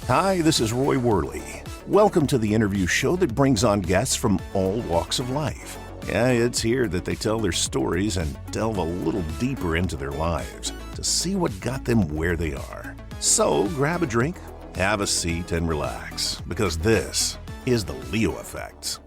Hi, this is Roy Worley. Welcome to the interview show that brings on guests from all walks of life. Yeah, it's here that they tell their stories and delve a little deeper into their lives to see what got them where they are. So grab a drink, have a seat, and relax, because this is the Leo Effect.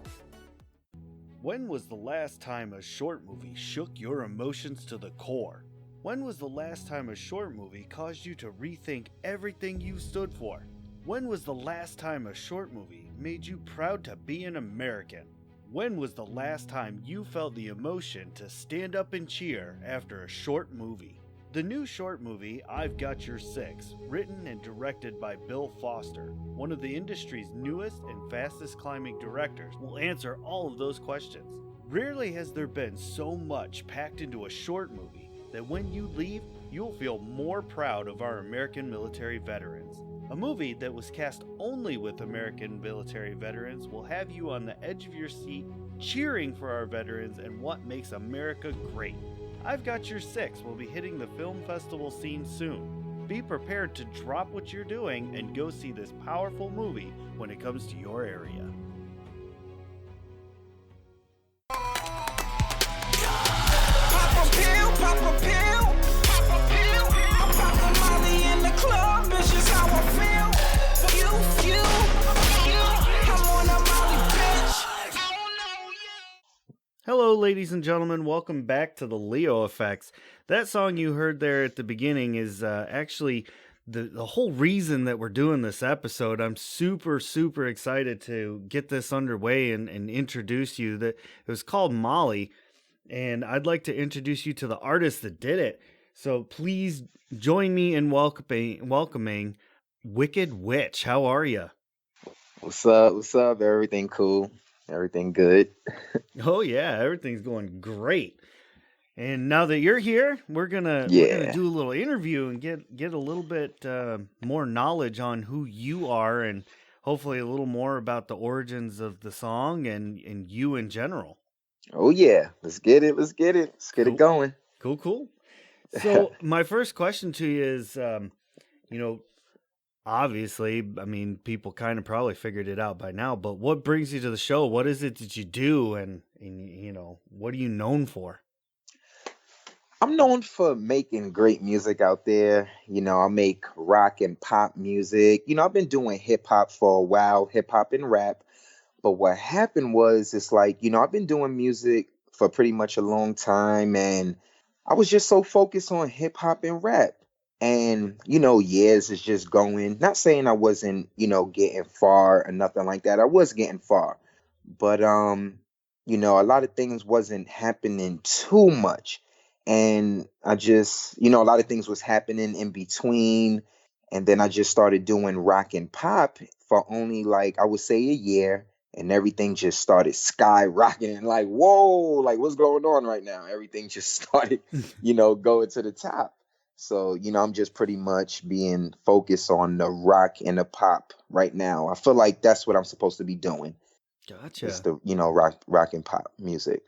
When was the last time a short movie shook your emotions to the core? When was the last time a short movie caused you to rethink everything you stood for? When was the last time a short movie made you proud to be an American? When was the last time you felt the emotion to stand up and cheer after a short movie? The new short movie, I've Got Your Six, written and directed by Bill Foster, one of the industry's newest and fastest climbing directors, will answer all of those questions. Rarely has there been so much packed into a short movie that when you leave, you'll feel more proud of our American military veterans. A movie that was cast only with American military veterans will have you on the edge of your seat, cheering for our veterans and what makes America great. I've Got Your Six will be hitting the film festival scene soon. Be prepared to drop what you're doing and go see this powerful movie when it comes to your area. Pop a pill, pop a pill, pop a pill. I'm popping Molly in the club, it's just how I feel. You, I'm on a Molly, bitch. Hello, ladies and gentlemen. Welcome back to the Leo Effects. That song you heard there at the beginning is actually the whole reason that we're doing this episode. I'm super excited to get this underway and introduce you. That it was called Molly, and I'd like to introduce you to the artist that did it. So please join me in welcoming Wicked Witch. How are you? What's up? What's up? Everything cool? Everything good? Oh yeah, everything's going great. And now that you're here, we're gonna Yeah. do a little interview and get a little bit more knowledge on who you are, and hopefully a little more about the origins of the song and you in general. Oh yeah. Let's get it. Let's get it. Let's get Cool. it going. Cool. So my first question to you is, obviously, I mean, people kind of probably figured it out by now, but what brings you to the show? What is it that you do, and what are you known for? I'm known for making great music out there. I make rock and pop music. I've been doing hip hop for a while, hip hop and rap. But what happened was, it's like, I've been doing music for pretty much a long time, and I was just so focused on hip hop and rap. And, years is just going, not saying I wasn't, getting far or nothing like that. I was getting far. But a lot of things wasn't happening too much. And I just, a lot of things was happening in between. And then I just started doing rock and pop for only, like, I would say a year, and everything just started skyrocketing. Like, whoa, like, what's going on right now? Everything just started, going to the top. So, I'm just pretty much being focused on the rock and the pop right now. I feel like that's what I'm supposed to be doing. Gotcha. It's the, rock and pop music.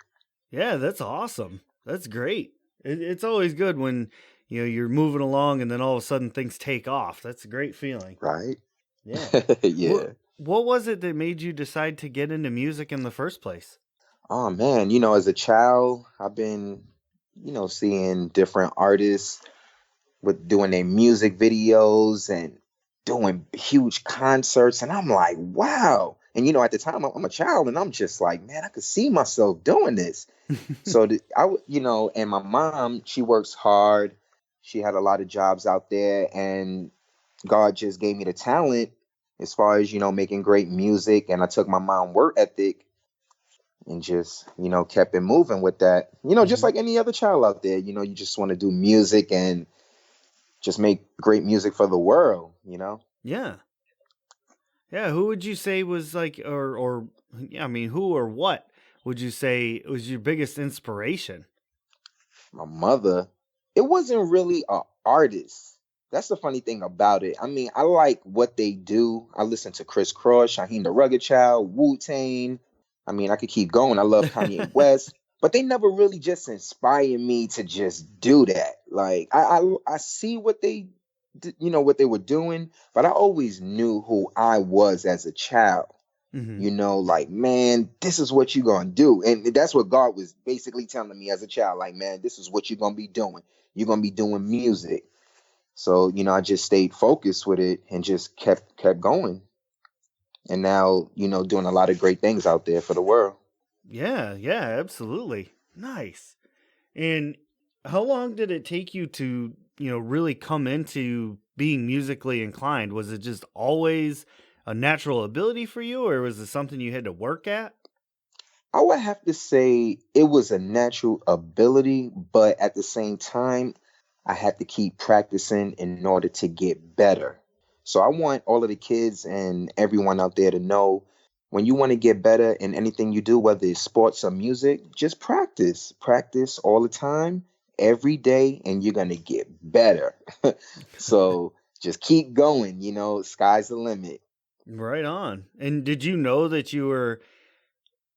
Yeah, that's awesome. That's great. It's always good when you're moving along and then all of a sudden things take off. That's a great feeling. Right? Yeah. Yeah. What was it that made you decide to get into music in the first place? Oh man, as a child, I've been, seeing different artists with doing their music videos and doing huge concerts, and I'm like, wow. And at the time, I'm a child, and I'm just like, man, I could see myself doing this. So and my mom, she works hard. She had a lot of jobs out there, and God just gave me the talent as far as, making great music. And I took my mom work ethic and just, kept it moving with that. Just like any other child out there, you just want to do music and just make great music for the world, Yeah. Yeah, who would you say was like, who or what would you say was your biggest inspiration? My mother, it wasn't really an artist. That's the funny thing about it. I mean, I like what they do. I listen to Chris Cross, Shaheem the Rugged Child, Wu-Tang. I mean, I could keep going. I love Kanye West, but they never really just inspired me to just do that. Like, I see what they what they were doing, but I always knew who I was as a child. Hmm. Like, man, this is what you're gonna do. And that's what God was basically telling me as a child. Like, man, this is what you're gonna be doing. You're gonna be doing music. So, I just stayed focused with it and just kept going. And now, doing a lot of great things out there for the world. Yeah, yeah, absolutely. Nice. And how long did it take you to, really come into being musically inclined? Was it just always a natural ability for you, or was it something you had to work at? I would have to say it was a natural ability, but at the same time, I had to keep practicing in order to get better. So I want all of the kids and everyone out there to know, when you want to get better in anything you do, whether it's sports or music, just practice. Practice all the time, every day, and you're going to get better. So just keep going, sky's the limit. Right on. And did you know that you were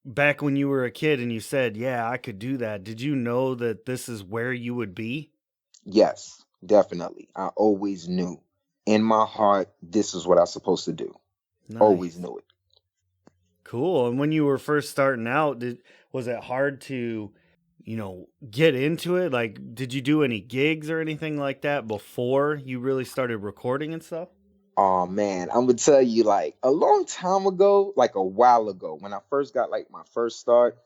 back when you were a kid and you said, "Yeah, I could do that." Did you know that this is where you would be? Yes, definitely. I always knew in my heart this is what I'm supposed to do. Always Nice. knew it. Cool. And when you were first starting out, was it hard to, get into it? Like, did you do any gigs or anything like that before you really started recording and stuff? Oh man, I'm gonna tell you, like a long time ago, like a while ago, when I first got like my first start,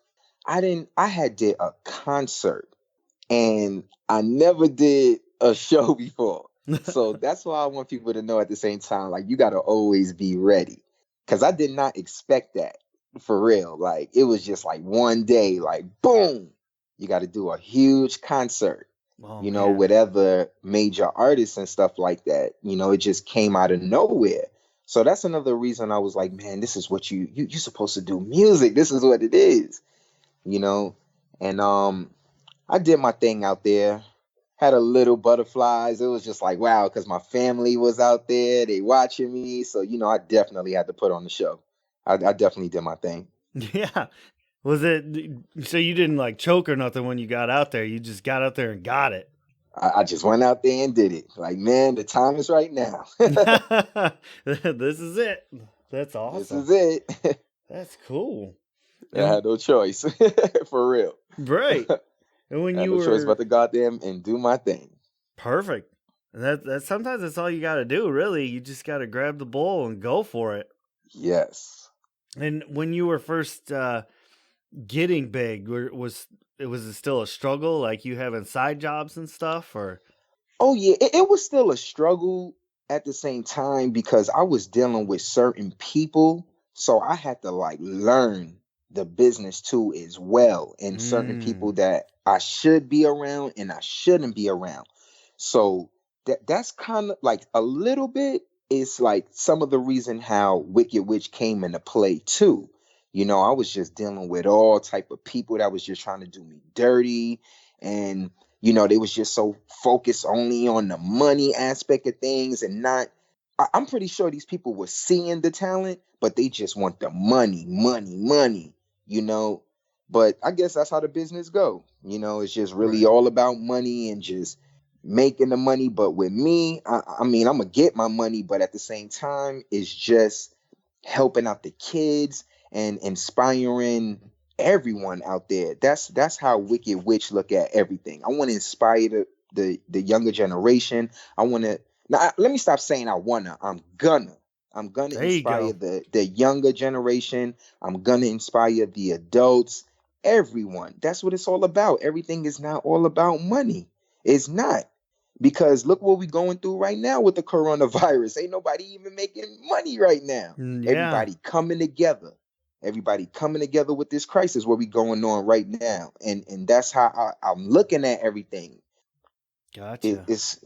I had did a concert and I never did a show before. So that's why I want people to know at the same time, like you gotta always be ready. Cause I did not expect that for real. Like it was just like one day, like boom, you gotta do a huge concert. Oh man. Whatever major artists and stuff like that, it just came out of nowhere. So that's another reason I was like, man, this is what you're supposed to do music. This is what it is, you know. And I did my thing out there, had a little butterflies. It was just like, wow, because my family was out there, they watching me. So, I definitely had to put on the show. I definitely did my thing. Yeah. Was it so you didn't like choke or nothing when you got out there? You just got out there and got it. I just went out there and did it. Like, man, the time is right now. This is it. That's This awesome. is it. That's cool. I had no choice. For real. Right. And when I had you no choice but were to go out there and do my thing. perfect. That sometimes that's all you got to do, really. You just got to grab the bowl and go for it. Yes. And when you were first getting big, was it still a struggle, like you having side jobs and stuff, or? Oh yeah, it was still a struggle at the same time because I was dealing with certain people, so I had to like learn the business too as well, and certain people Mm, that I should be around and I shouldn't be around. So that's kind of like a little bit is like some of the reason how Wicked Witch came into play too. I was just dealing with all type of people that was just trying to do me dirty, and they was just so focused only on the money aspect of things and not. I'm pretty sure these people were seeing the talent, but they just want the money, money, money. You know, but I guess that's how the business go. It's just really right. all about money and just making the money. But with me, I mean, I'm gonna get my money, but at the same time, it's just helping out the kids and inspiring everyone out there. That's how Wicked Witch look at everything. I want to inspire the younger generation. I want to now. Let me stop saying I wanna. I'm gonna There you inspire go. the younger generation. I'm gonna inspire the adults. Everyone. That's what it's all about. Everything is not all about money. It's not. Because look what we're going through right now with the coronavirus. Ain't nobody even making money right now. Yeah. Everybody coming together. Everybody coming together with this crisis what we going on right now. And that's how I'm looking at everything. Gotcha. It's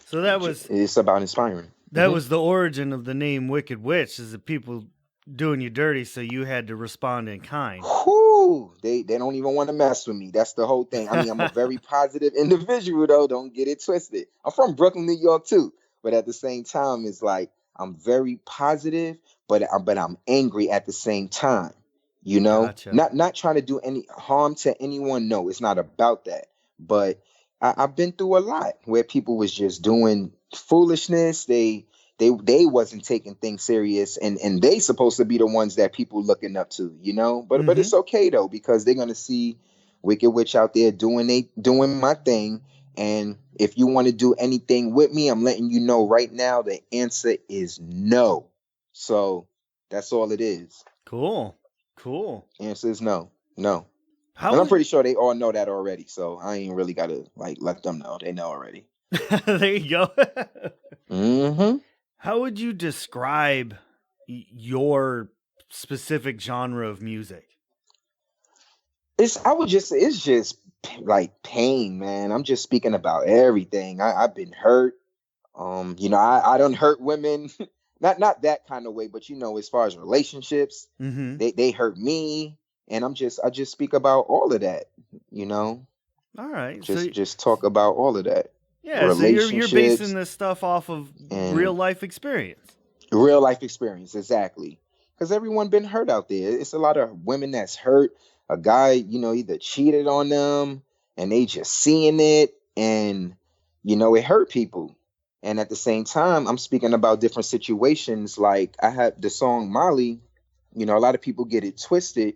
So that was it's about inspiring. that was the origin of the name Wicked Witch, is the people doing you dirty, so you had to respond in kind. Whoo, they don't even want to mess with me. That's the whole thing. I mean, I'm a very positive individual though. Don't get it twisted. I'm from Brooklyn, New York too, but at the same time, it's like I'm very positive, but I'm angry at the same time. Gotcha. Not trying to do any harm to anyone. No, it's not about that. But I've been through a lot where people was just doing foolishness. They wasn't taking things serious, and they supposed to be the ones that people looking up to, you know. But Mm-hmm. it's okay though, because they're gonna see Wicked Witch out there doing my thing. And if you want to do anything with me, I'm letting you know right now the answer is no. So that's all it is. Cool. Cool. Answer is no. No. How And I'm would pretty sure they all know that already. So I ain't really gotta like let them know. They know already. there you go. Mm-hmm. How would you describe your specific genre of music? It's just like pain, man. I'm just speaking about everything. I've been hurt. I don't hurt women. not that kind of way, but as far as relationships, Mm-hmm. they hurt me. And I just speak about all of that, All right. just talk about all of that. Yeah, so you're basing Relationships this stuff off of real and life experience. real life experience, exactly. Because everyone been hurt out there. It's a lot of women that's hurt. A guy, either cheated on them and they just seeing it, and it hurt people. And at the same time, I'm speaking about different situations. Like I had the song Molly. A lot of people get it twisted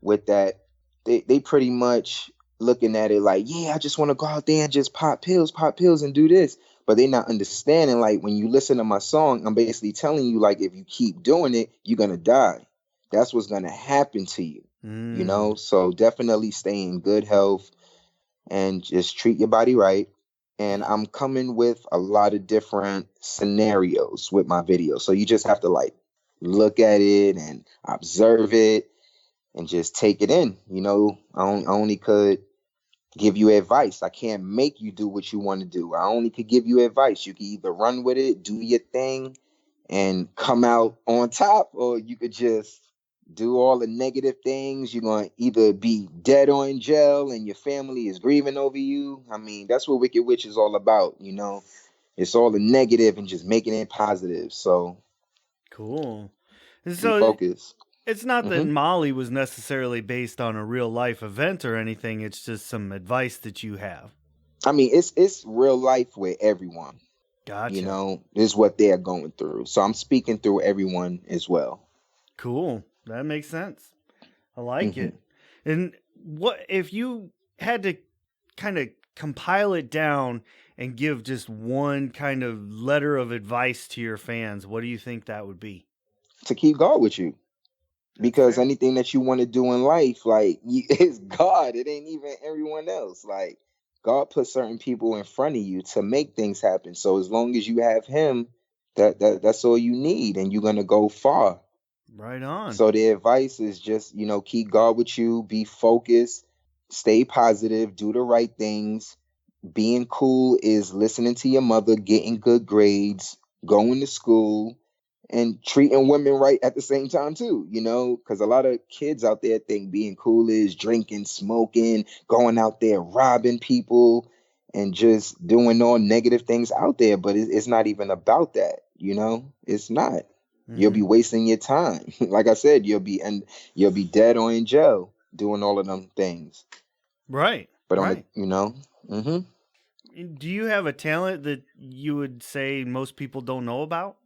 with that. They pretty much looking at it like, yeah, I just want to go out there and just pop pills and do this. But they're not understanding, like, when you listen to my song, I'm basically telling you, like, if you keep doing it, you're gonna die. That's what's gonna happen to you. Mm. So definitely stay in good health and just treat your body right. And I'm coming with a lot of different scenarios with my videos. So you just have to like look at it and observe it and just take it in. I only could give you advice. I can't make you do what you want to do. I only could give you advice. You can either run with it, do your thing, and come out on top, or you could just do all the negative things. You're going to either be dead or in jail and your family is grieving over you. I mean, that's what Wicked Witch is all about. It's all the negative and just making it positive. So Cool. be So focused. it's not that hmm Molly was necessarily based on a real life event or anything. It's just some advice that you have. I mean, it's real life with everyone. Gotcha. Is what they're going through. So I'm speaking through everyone as well. Cool. That makes sense. I like hmm it. And what if you had to kind of compile it down and give just one kind of letter of advice to your fans? What do you think that would be? To keep God with you. That's Because fair. anything that you want to do in life, like it's God. It ain't even everyone else. Like God put certain people in front of you to make things happen. So as long as you have Him, that's all you need, and you're gonna go far. Right on. So the advice is just keep God with you, be focused, stay positive, do the right things. Being cool is listening to your mother, getting good grades, going to school, and treating women right at the same time too, because a lot of kids out there think being cool is drinking, smoking, going out there robbing people and just doing all negative things out there. But it's not even about that. It's not. You'll Mm-hmm. be wasting your time. Like I said, you'll be dead or in jail doing all of them things. Right. But on the Right. hmm Do you have a talent that you would say most people don't know about?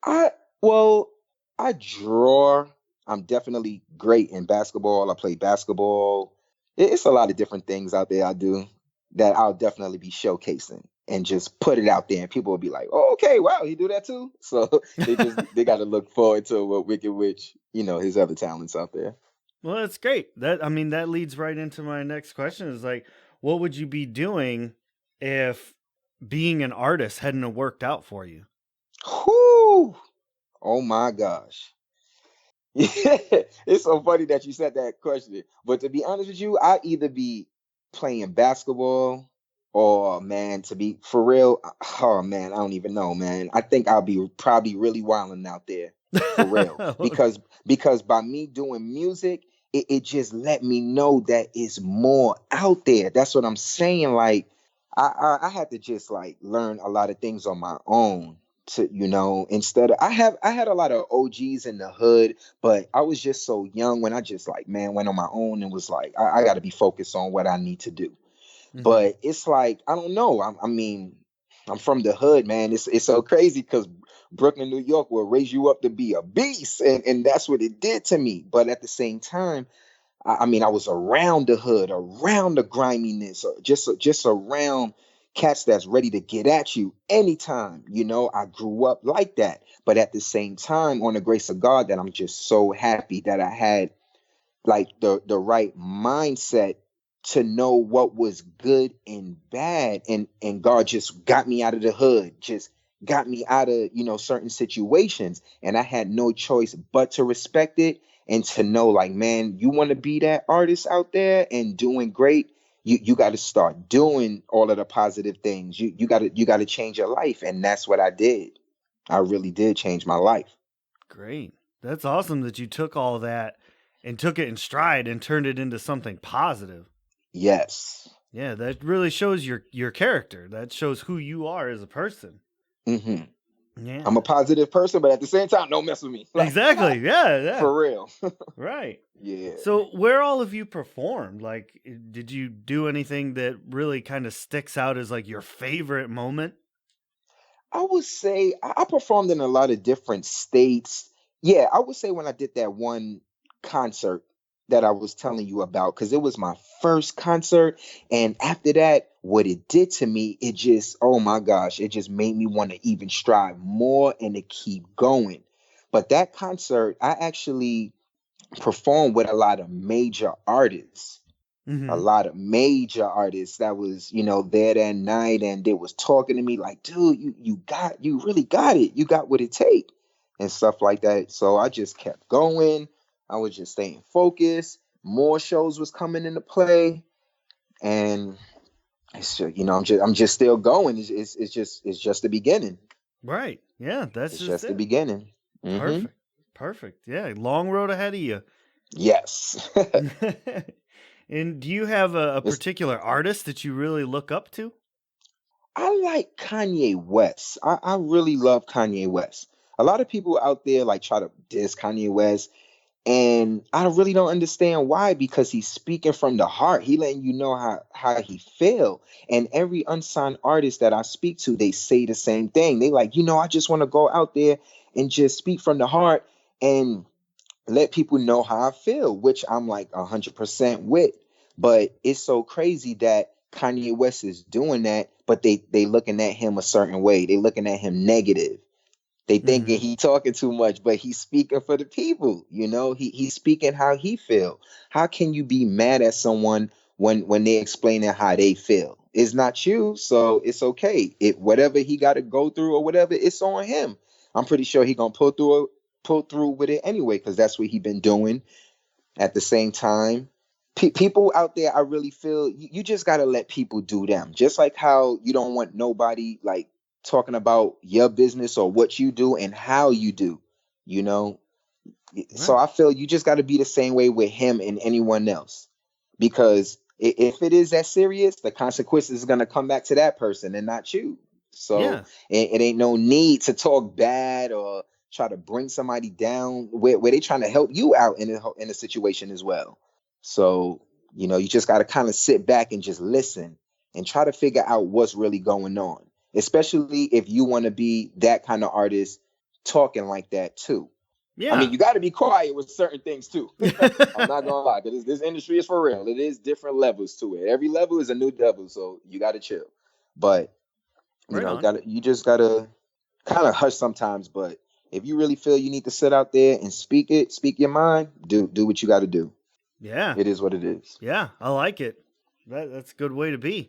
I well, I draw. I'm definitely great in basketball. I play basketball. It's a lot of different things out there I do that I'll definitely be showcasing and just put it out there, and people will be like, "Oh, okay, wow, he do that too." So they got to look forward to what Wicked Witch, his other talents out there. Well, that's great. That leads right into my next question is like, what would you be doing if being an artist hadn't have worked out for you? Whoo! Oh my gosh. Yeah, it's so funny that you said that question. But to be honest with you, I either be playing basketball or, man, to be for real, oh man, I don't even know, man. I think I'll be probably really wilding out there for real. Because by me doing music, it just let me know that it's more out there. That's what I'm saying. Like I had to just like learn a lot of things on my own to instead of I had a lot of OGs in the hood, but I was just so young when I just like, man, went on my own and was like, I got to be focused on what I need to do. hmm But it's like, I don't know. I mean, I'm from the hood, man. It's so crazy because Brooklyn, New York will raise you up to be a beast. And that's what it did to me. But at the same time, I mean, I was around the hood, around the griminess, just around cats that's ready to get at you anytime. I grew up like that. But at the same time, on the grace of God, that I'm just so happy that I had like the right mindset to know what was good and bad, and God just got me out of the hood, just got me out of certain situations, and I had no choice but to respect it and to know, like, man, you want to be that artist out there and doing great, you got to start doing all of the positive things. You got to change your life, and that's what I did. I really did change my life. Great. That's awesome that you took all that and took it in stride and turned it into something positive. Yes. Yeah, that really shows your character. That shows who you are as a person. hmm Yeah. I'm a positive person, but at the same time, don't mess with me. Like, Exactly. Yeah. for real. Right. Yeah. So where all of you performed, like, did you do anything that really kind of sticks out as like your favorite moment? I would say I performed in a lot of different states. Yeah, I would say when I did that one concert that I was telling you about, because it was my first concert. And after that, what it did to me, it just, oh my gosh, it just made me want to even strive more and to keep going. But that concert, I actually performed with a lot of major artists. A Mm-hmm. lot of major artists that was there that night, and they was talking to me like, dude, you really got it, you got what it take, and stuff like that. So I just kept going. I was just staying focused. More shows was coming into play, and I'm just still going. It's just the beginning. Right. Yeah, that's It's just just the it. beginning. Perfect. Perfect. Yeah, long road ahead of you. Yes. And do you have a It's particular artist that you really look up to? I like Kanye West. I really love Kanye West. A lot of people out there like try to diss Kanye West, and I really don't understand why, because he's speaking from the heart. He letting you know how he feel. And every unsigned artist that I speak to, they say the same thing. They like, I just want to go out there and just speak from the heart and let people know how I feel, which I'm like 100% with. But it's so crazy that Kanye West is doing that, but they looking at him a certain way. They looking at him negative. They thinking Mm-hmm. he talking too much, but he's speaking for the people. He's speaking how he feel. How can you be mad at someone when they explaining how they feel? It's not you, so it's okay. It whatever he got to go through or whatever, it's on him. I'm pretty sure he gonna pull through with it anyway, because that's what he been doing. At the same time, people out there, I really feel you just got to let people do them. Just like how you don't want nobody like talking about your business or what you do and how you do, you know? So Right. I feel you just got to be the same way with him and anyone else. Because if it is that serious, the consequences is going to come back to that person and not you. So Yeah. it ain't no need to talk bad or try to bring somebody down where they trying to help you out in a situation as well. So, you just got to kind of sit back and just listen and try to figure out what's really going on, especially if you want to be that kind of artist talking like that too. I mean, Yeah. you got to be quiet with certain things too. I'm not gonna lie, because this industry is for real. It is different levels to it. Every level is a new level, so you got to chill. But Right on. you just gotta kind of hush sometimes. But if you really feel you need to sit out there and speak your mind, do what you got to do. Yeah. It is what it is. Yeah. I like it. That's a good way to be.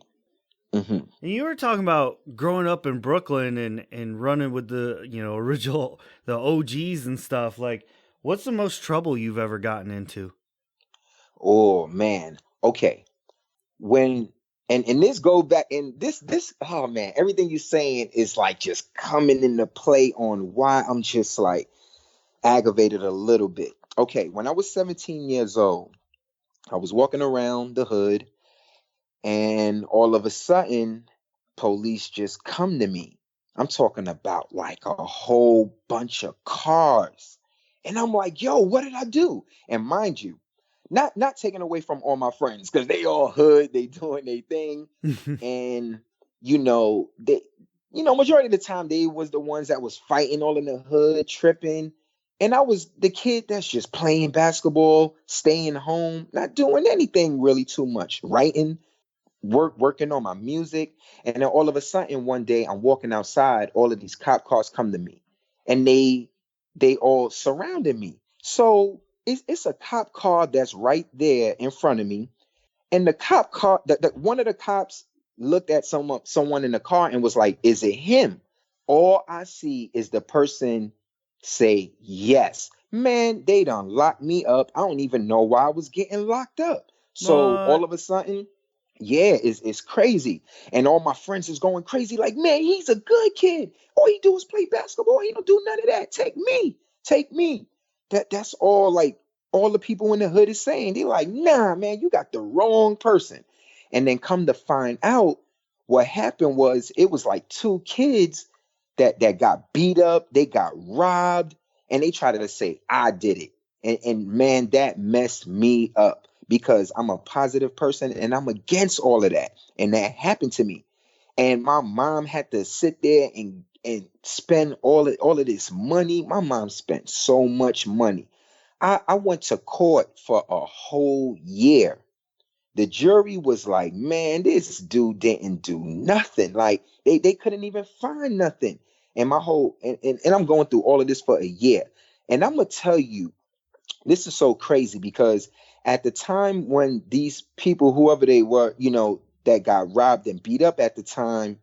hmm And you were talking about growing up in Brooklyn and running with the, original, the OGs and stuff. Like, what's the most trouble you've ever gotten into? Oh man. Okay. When and this go back and this oh man, everything you're saying is like just coming into play on why I'm just like aggravated a little bit. Okay, when I was 17 years old, I was walking around the hood, and all of a sudden, police just come to me. I'm talking about like a whole bunch of cars. And I'm like, yo, what did I do? And mind you, not taking away from all my friends, because they all hood, they doing their thing. And you know, they majority of the time they was the ones that was fighting all in the hood, tripping. And I was the kid that's just playing basketball, staying home, not doing anything really too much, writing, working on my music. And then all of a sudden one day I'm walking outside, all of these cop cars come to me and they all surrounded me. So it's a cop car that's right there in front of me. And the cop car, one of the cops looked at someone in the car and was like, "Is it him?" All I see is the person say yes. Man, they done locked me up. I don't even know why I was getting locked up. So all What? of a sudden, yeah, it's crazy. And all my friends is going crazy, like, man, he's a good kid. All he do is play basketball. He don't do none of that. Take me. Take me. That's all like all the people in the hood is saying. They like, nah, man, you got the wrong person. And then come to find out what happened was it was like two kids that got beat up, they got robbed, and they tried to say I did it. And man, that messed me up because I'm a positive person and I'm against all of that. And that happened to me. And my mom had to sit there and spend all of this money. My mom spent so much money. I went to court for a whole year. The jury was like, man, this dude didn't do nothing. Like they couldn't even find nothing. And my whole and I'm going through all of this for a year. And I'm gonna tell you, this is so crazy because at the time when these people, whoever they were, that got robbed and beat up at the time,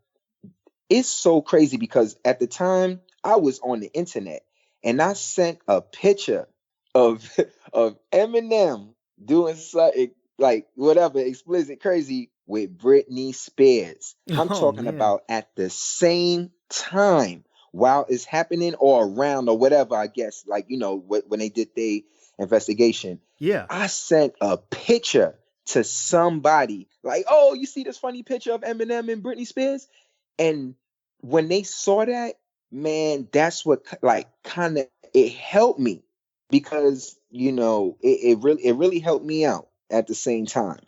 it's so crazy because at the time I was on the internet and I sent a picture of of Eminem doing something like whatever explicit crazy with Britney Spears. I'm Oh talking man. about at the same time while it's happening or around or whatever, I guess, like when they did the investigation. Yeah. I sent a picture to somebody like, oh, you see this funny picture of Eminem and Britney Spears? And when they saw that, man, that's what like kind of it helped me because it really helped me out at the same time.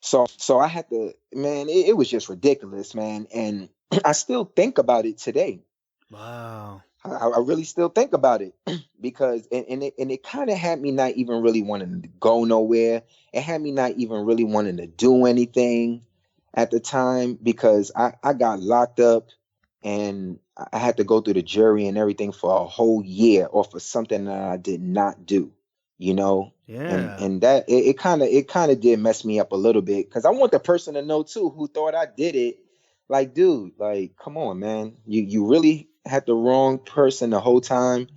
So I had to, man, it was just ridiculous, man. And I still think about it today. Wow. I really still think about it because and it kind of had me not even really wanting to go nowhere. It had me not even really wanting to do anything at the time because I got locked up and I had to go through the jury and everything for a whole year or for something that I did not do, you know. And Yeah. and that it kind of did mess me up a little bit because I want the person to know too who thought I did it. Like, dude, like, come on, man. You really had the wrong person the whole time,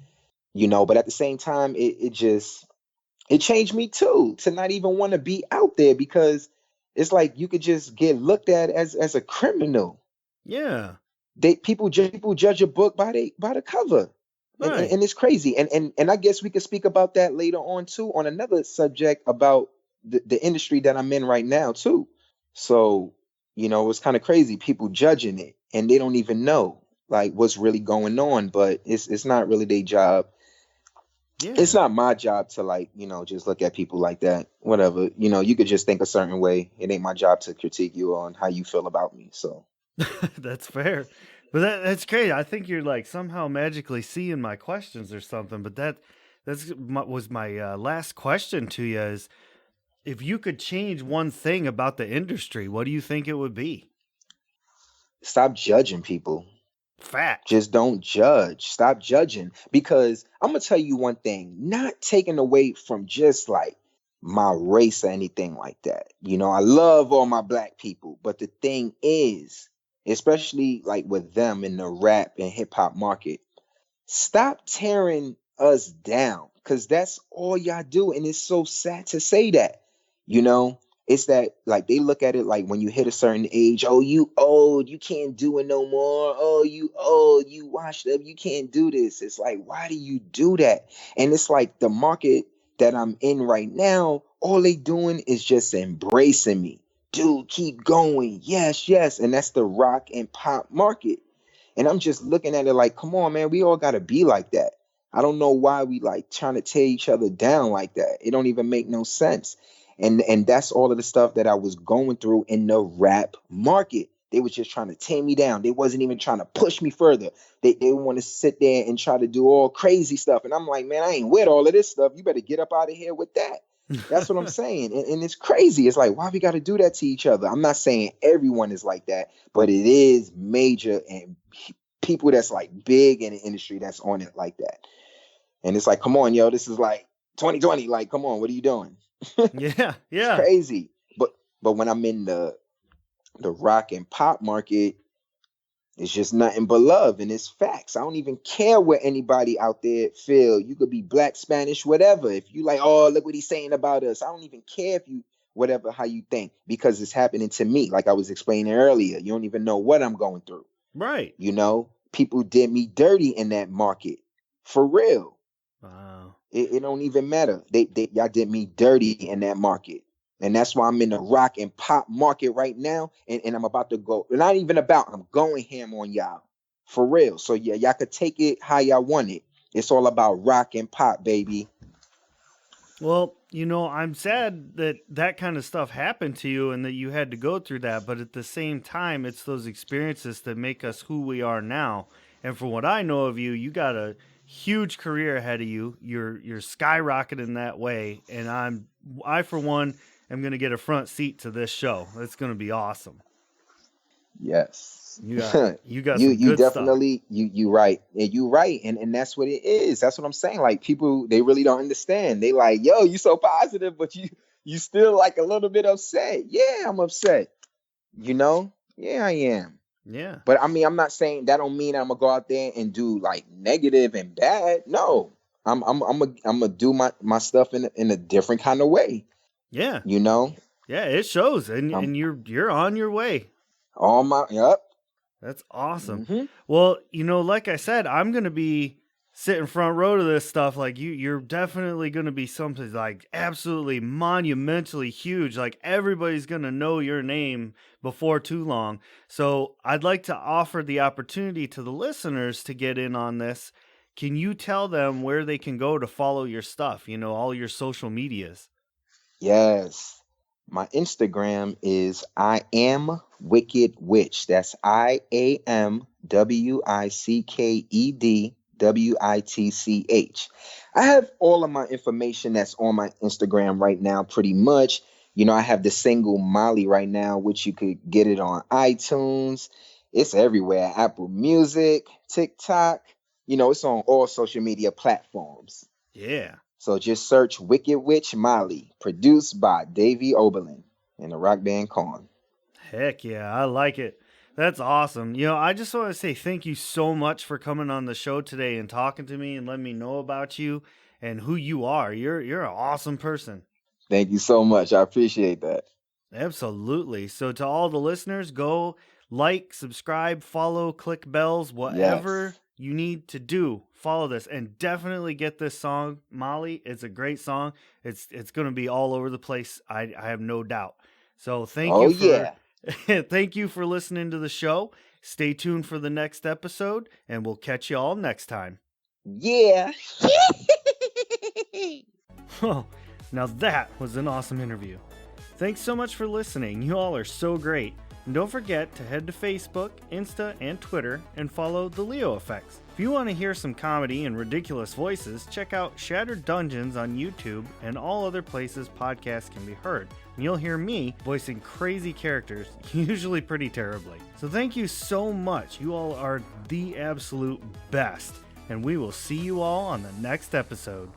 but at the same time, it changed me too to not even want to be out there because it's like you could just get looked at as a criminal. Yeah. People judge a book by the cover. And, and, Right. and it's crazy. And I guess we could speak about that later on too, on another subject about the industry that I'm in right now too. So, it's kind of crazy. People judging it and they don't even know like what's really going on, but it's not really their job. It's Yeah. not my job to like, just look at people like that. Whatever. You could just think a certain way. It ain't my job to critique you on how you feel about me. So That's fair. But that's great. I think you're like somehow magically seeing my questions or something. But was my last question to you is if you could change one thing about the industry, what do you think it would be? stop judging people. Fact. Just don't judge. Stop judging. Because I'm gonna tell you one thing, not taking away from just like my race or anything like that. I love all my black people, but the thing is, especially like with them in the rap and hip hop market, stop tearing us down because that's all y'all do. And it's so sad to say that, you know? It's that like they look at it like when you hit a certain age, oh, you old, you can't do it no more. Oh, you old, you washed up, you can't do this. It's like, why do you do that? And it's like the market that I'm in right now, all they doing is just embracing me. Dude, keep going. Yes, yes. And that's the rock and pop market. And I'm just looking at it like, come on, man, we all gotta be like that. I don't know why we like trying to tear each other down like that. It don't even make no sense. And that's all of the stuff that I was going through in the rap market. They was just trying to tear me down. They wasn't even trying to push me further. They want to sit there and try to do all crazy stuff. And I'm like, man, I ain't with all of this stuff. You better get up out of here with that. That's what I'm saying. And it's crazy. It's like, why we got to do that to each other? I'm not saying everyone is like that, but it is major, and people that's like big in the industry that's on it like that. And it's like, come on, yo, this is like 2020. Like, come on, what are you doing? Yeah, It's yeah. crazy. But when I'm in the rock and pop market, it's just nothing but love, and it's facts. I don't even care what anybody out there feel. You could be black, Spanish, whatever. If you like, oh, look what he's saying about us. I don't even care if you whatever how you think, because it's happening to me. Like I was explaining earlier, you don't even know what I'm going through. Right. You know, people did me dirty in that market, for real. Wow. It don't even matter. Y'all did me dirty in that market. And that's why I'm in the rock and pop market right now. And I'm about to go. Not even about, I'm going ham on y'all. For real. So yeah, y'all could take it how y'all want it. It's all about rock and pop, baby. Well, you know, I'm sad that that kind of stuff happened to you and that you had to go through that. But at the same time, it's those experiences that make us who we are now. And from what I know of you, you got a huge career ahead of you. You're skyrocketing that way. And I for one, am going to get a front seat to this show. It's going to be awesome. Yes. You got you some good definitely you right. And you right. And that's what it is. That's what I'm saying. Like people, they really don't understand. They like, yo, you so positive, but you still like a little bit upset. Yeah, I'm upset. You know? Yeah, I am. stuff. Yeah. But I mean, I'm not saying that don't mean I'm gonna go out there and do like negative and bad. No. I'm gonna do my stuff in a different kind of way. Yeah. You know? Yeah, it shows. And Um, and you're on your way. all my yep. That's awesome. Mhm. Well, you know, like I said, I'm going to be sitting front row to this stuff. Like you're definitely going to be something like absolutely monumentally huge. Like everybody's going to know your name before too long. So I'd like to offer the opportunity to the listeners to get in on this. Can you tell them where they can go to follow your stuff? You know, all your social medias. Yes. My Instagram is I am Wicked Witch. That's IamWicked. I have all of my information that's on my Instagram right now, pretty much. You know, I have the single Molly right now, which you could get it on iTunes. It's everywhere. Apple Music, TikTok. You know, it's on all social media platforms. Yeah. So just search Wicked Witch Molly, produced by Davey Oberlin and the rock band Korn. Heck yeah, I like it. That's awesome. You know, I just want to say thank you so much for coming on the show today and talking to me and letting me know about you and who you are. You're an awesome person. Thank you so much. I appreciate that. Absolutely. So to all the listeners, go like, subscribe, follow, click bells, whatever Yes. you need to do. Follow this and definitely get this song, Molly. It's a great song. It's going to be all over the place. I have no doubt. So thank Oh, you for yeah. thank you for listening to the show. Stay tuned for the next episode, and we'll catch you all next time. Yeah. Oh, now that was an awesome interview. Thanks so much for listening. You all are so great. And don't forget to head to Facebook, Insta, and Twitter and follow The Leo Effects. If you want to hear some comedy and ridiculous voices, check out Shattered Dungeons on YouTube and all other places podcasts can be heard. And you'll hear me voicing crazy characters, usually pretty terribly. So thank you so much. You all are the absolute best. And we will see you all on the next episode.